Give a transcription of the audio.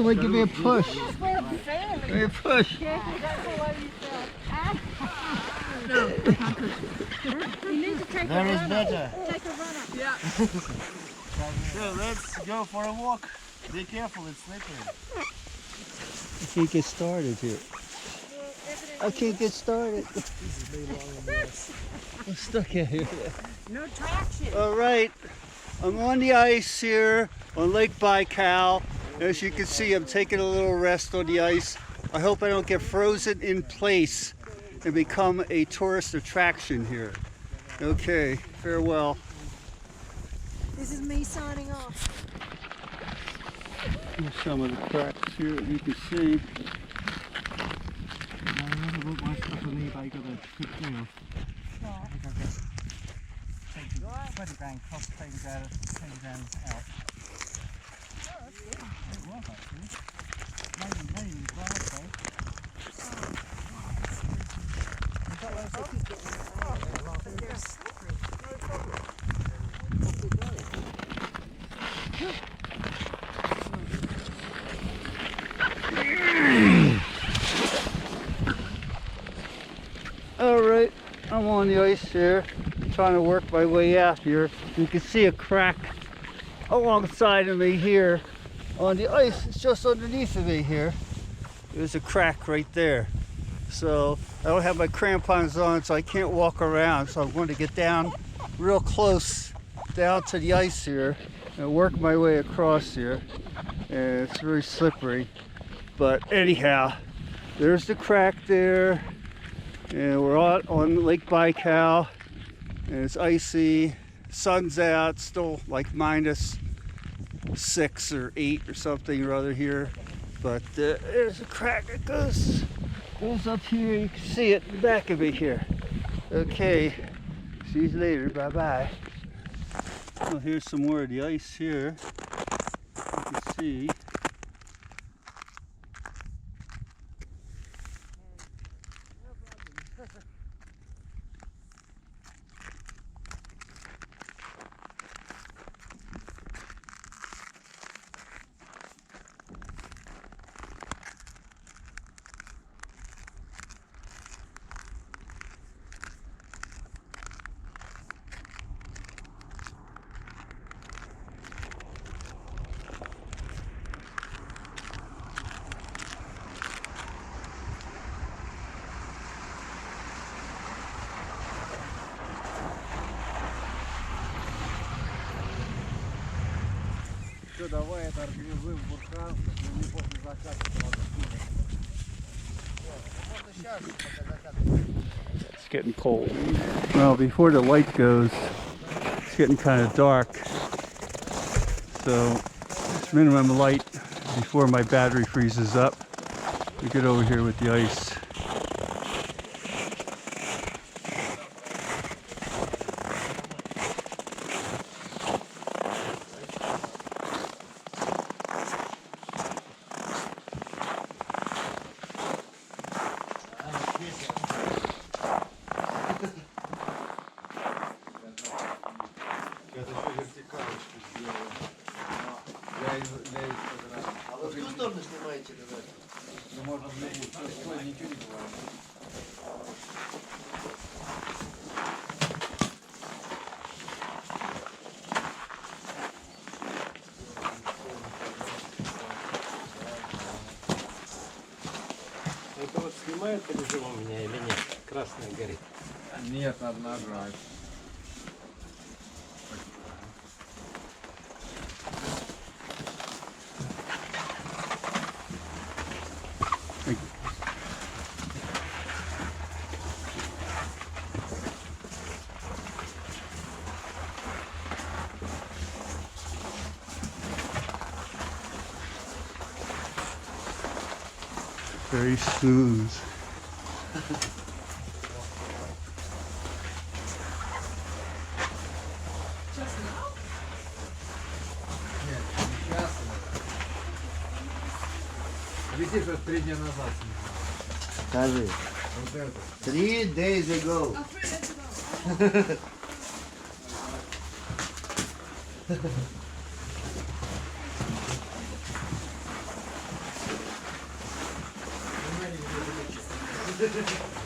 Somebody give me a push. Give me a push. You need to take There is better. Take a run up. Yeah. So let's go for a walk. Be careful, it's slippery. I can't get started here. I can't get started. I'm stuck out here. No traction. All right, I'm on the ice here on Lake Baikal. As you can see, I'm taking a little rest on the ice. I hope I don't get frozen in place and become a tourist attraction here. Okay, farewell. This is me signing off. Here's some of the cracks here that you can see. Alright, I'm on the ice here, trying to work my way out here. You can see a crack alongside of me here on the ice. It's just underneath of me here. There's a crack right there. So I don't have my crampons on, so I can't walk around. So I'm going to get down real close down to the ice here and work my way across here. And it's very slippery. But anyhow, there's the crack there. And we're out on Lake Baikal, and it's icy, sun's out, still like -6 or 8 or something or other here. But there's a crack that goes up here. You can see it in the back of me here. Okay, see you later, bye-bye. Well, here's some more of the ice here. You can see. Давай это организуем бурхан, не после заката. It's getting cold. Well, before the light goes, it's getting kind of dark. So it's minimum light before my battery freezes up. We get over here with the ice. А вы в ту сторону снимаете, ребята? Ну, можно в любую. Ничего не бывает. Это вот снимает по режиму меня или нет? Красная горит. Нет, надо нажать. Very smooth. Вези, что 3 дня назад. Скажи. Вот это. 3 days ago. Yes.